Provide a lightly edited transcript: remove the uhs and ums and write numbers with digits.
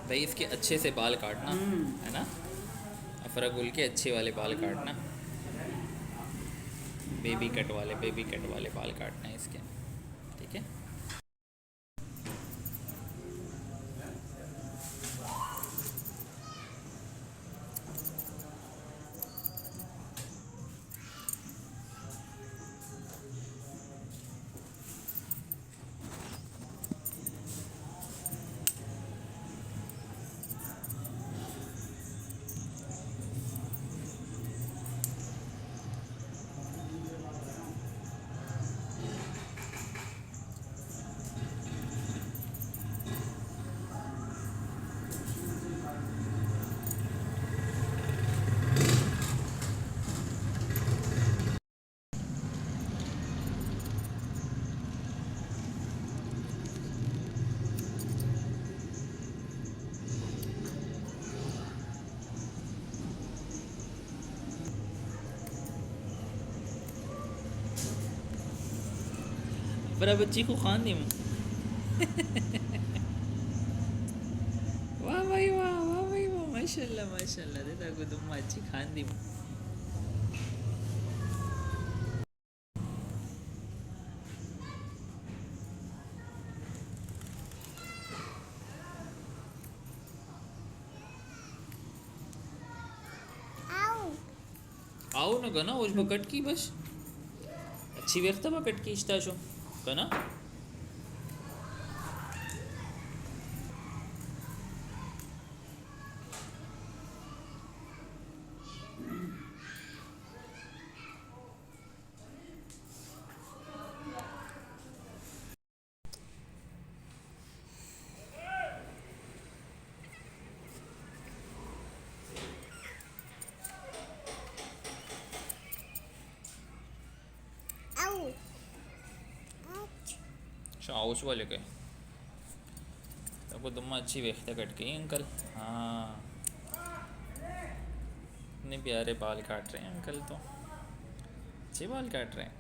भाई इसके अच्छे से बाल काटना, है ना। अफरा गुल के अच्छे वाले बाल काटना, बेबी कट वाले बाल काटना है इसके, ठीक है। अफरा बच्ची को खान दी। वाह भाई वाह, वाह भाई वाह, माशाल्लाह माशाल्लाह, देता को तुम अच्छी खान दी। आओ ना गना उस बकट की बस अच्छी व्यक्त बकट की इश्ता शो गना। हाउस वाले के तो तुम अच्छी व्यक्त कट गई अंकल। हाँ, इतने प्यारे बाल काट रहे हैं अंकल, तो अच्छे बाल काट रहे हैं।